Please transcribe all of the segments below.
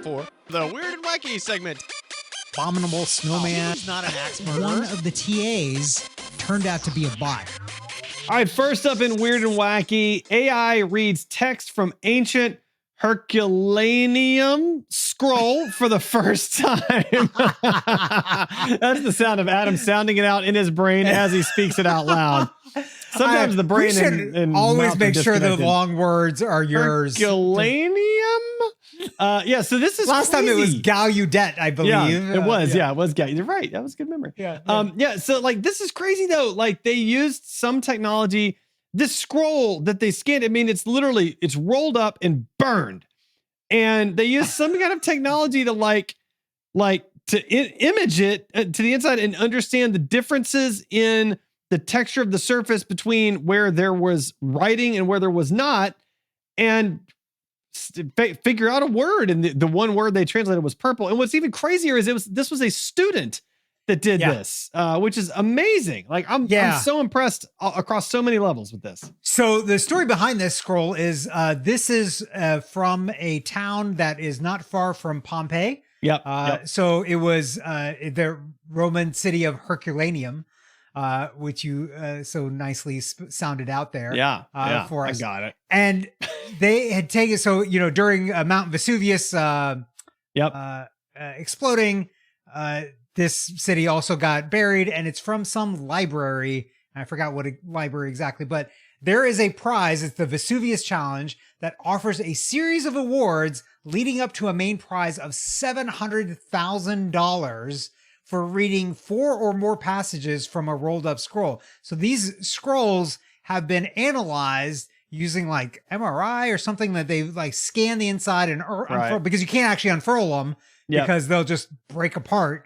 time for the Weird and Wacky segment. Abominable snowman. He's not an axe murderer. One of the TAs turned out to be a bot. All right, first up in Weird and Wacky, AI reads text from ancient Herculaneum scroll for the first time. That's the sound of Adam sounding it out in his brain as he speaks it out loud. Sometimes the brain and always mouth make are sure the disconnected. long words are yours. Herculaneum? Yeah, so this is Last time it was Gallaudet, I believe. Yeah, it was. Yeah, it was Gallaudet. You're right. That was good memory. Yeah. So like this is crazy though. Like they used some technology. This scroll that they scanned, I mean, it's rolled up and burned. And they used some kind of technology to image it to the inside and understand the differences in the texture of the surface between where there was writing and where there was not, and figure out a word. And the one word they translated was purple. And what's even crazier is this was a student that did this, which is amazing. Like I'm so impressed across so many levels with this. So the story behind this scroll is this is from a town that is not far from Pompeii. Yep. So it was the Roman city of Herculaneum, which you so explained sounded out there. For us. I got it. And they had taken, during Mount Vesuvius exploding, this city also got buried, and it's from some library. I forgot what library exactly, but there is a prize. It's the Vesuvius Challenge that offers a series of awards leading up to a main prize of $700,000 for reading 4 or more passages from a rolled up scroll. So these scrolls have been analyzed using like MRI or something that they like scan the inside and unfurl, because you can't actually unfurl them because they'll just break apart.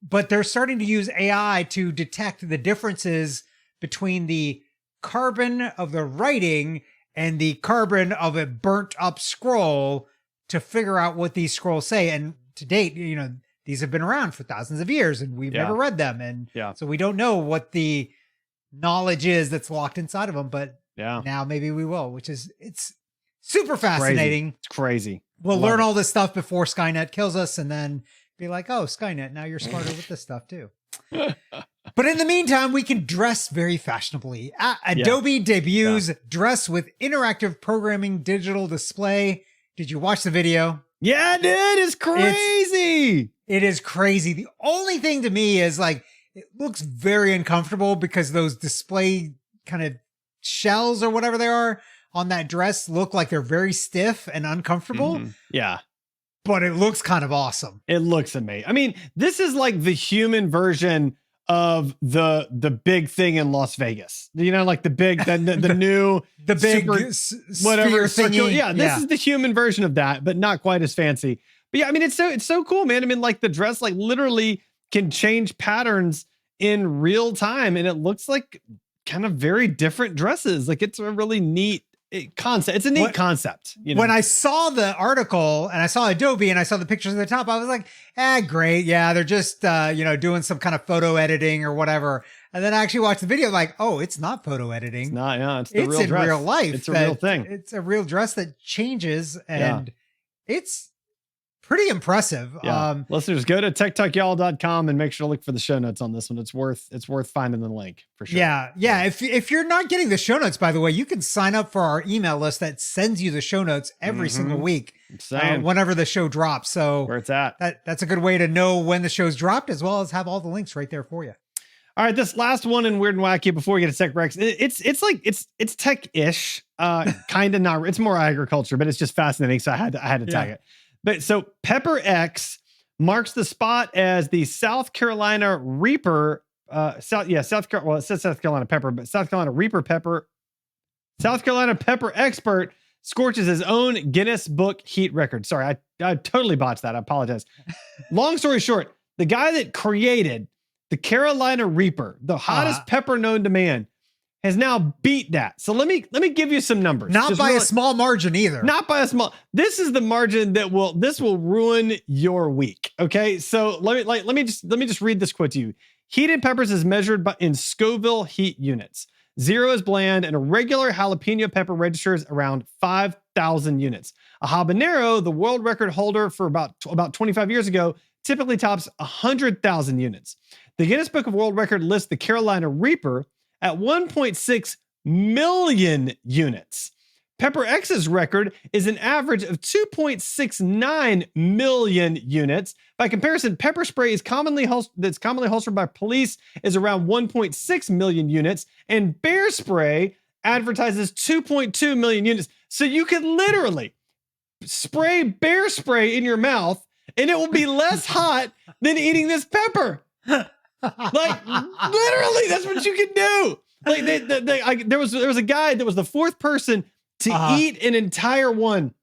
But they're starting to use AI to detect the differences between the carbon of the writing and the carbon of a burnt up scroll to figure out what these scrolls say. And to date, these have been around for thousands of years and we've never read them. And so we don't know what the knowledge is that's locked inside of them, but now maybe we will, it's super fascinating. It's crazy. We'll learn all this stuff before Skynet kills us and then be like, oh, Skynet, now you're smarter with this stuff too. But in the meantime, we can dress very fashionably. Adobe debuts dress with interactive programming digital display. Did you watch the video? Yeah, I did. It's crazy. It is crazy. The only thing to me is like, it looks very uncomfortable because those display kind of shells or whatever they are on that dress look like they're very stiff and uncomfortable. Mm-hmm. Yeah. But it looks kind of awesome. It looks amazing. I mean, this is like the human version of the big thing in Las Vegas. Like the big, the new, the big whatever thingy. Yeah, this is the human version of that, but not quite as fancy. But yeah, I mean, it's so cool, man. I mean, like the dress, like literally can change patterns in real time, and it looks like kind of very different dresses. Like it's a really neat concept. It's a neat concept. When I saw the article and I saw Adobe and I saw the pictures at the top, I was like, great. Yeah, they're just, doing some kind of photo editing or whatever. And then I actually watched the video like, oh, it's not photo editing. It's not, yeah. It's in real dress. Real life. It's a real thing. It's a real dress that changes and it's pretty impressive. Yeah. Listeners, go to techtalkyall.com and make sure to look for the show notes on this one. It's worth finding the link for sure. Yeah. If you're not getting the show notes, by the way, you can sign up for our email list that sends you the show notes every single week, whenever the show drops. So where it's at. That's a good way to know when the show's dropped, as well as have all the links right there for you. All right, this last one in Weird and Wacky before we get to Tech Rex, it's tech-ish, kind of not. It's more agriculture, but it's just fascinating. So I had to tag it. But so Pepper X marks the spot as the South Carolina Reaper, South Carolina, well, it says South Carolina Pepper, but South Carolina Reaper Pepper, South Carolina Pepper expert scorches his own Guinness Book heat record. Sorry, I totally botched that. I apologize. Long story short, the guy that created the Carolina Reaper, the hottest pepper known to man, has now beat that. So let me give you some numbers. Not by a small margin either. Not by a small. This is the margin that will ruin your week. Okay, so let me just read this quote to you. Heated peppers is measured in Scoville heat units. 0 is bland, and a regular jalapeno pepper registers around 5,000 units. A habanero, the world record holder for about 25 years ago, typically tops 100,000 units. The Guinness Book of World Record lists the Carolina Reaper at 1.6 million units. Pepper X's record is an average of 2.69 million units. By comparison, pepper spray is commonly holstered by police is around 1.6 million units, and bear spray advertises 2.2 million units. So you could literally spray bear spray in your mouth, and it will be less hot than eating this pepper. Like literally, that's what you can do. Like there was a guy that was the fourth person to eat an entire one.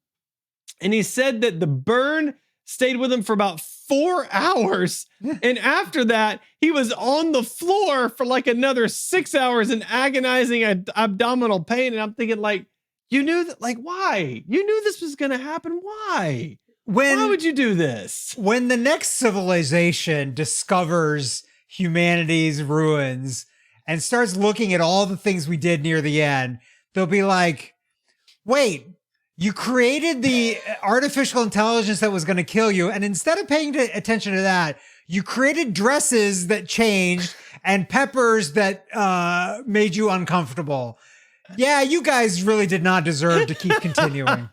And he said that the burn stayed with him for about 4 hours. And after that, he was on the floor for like another 6 hours in agonizing abdominal pain. And I'm thinking, like, you knew that, like, why? You knew this was going to happen. Why? Why would you do this? When the next civilization discovers humanity's ruins and starts looking at all the things we did near the end, they'll be like, wait, you created the artificial intelligence that was going to kill you. And instead of paying attention to that, you created dresses that changed and peppers that made you uncomfortable. Yeah, you guys really did not deserve to keep continuing.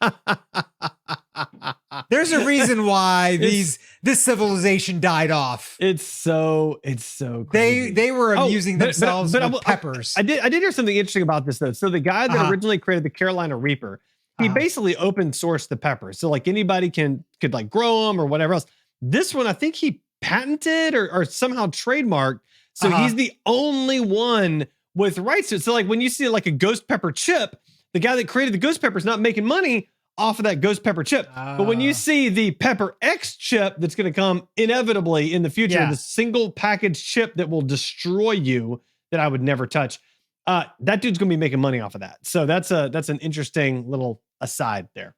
There's a reason why this civilization died off. It's so crazy. They were amusing themselves with peppers. I did hear something interesting about this though. So the guy that originally created the Carolina Reaper, he basically open sourced the peppers. So like anybody could like grow them or whatever else. This one, I think he patented or somehow trademarked. So he's the only one with rights to it. So like when you see like a ghost pepper chip, the guy that created the ghost pepper is not making money off of that ghost pepper chip. But when you see the Pepper X chip that's going to come inevitably in the future, the single package chip that will destroy you that I would never touch, that dude's going to be making money off of that. So that's an interesting little aside there.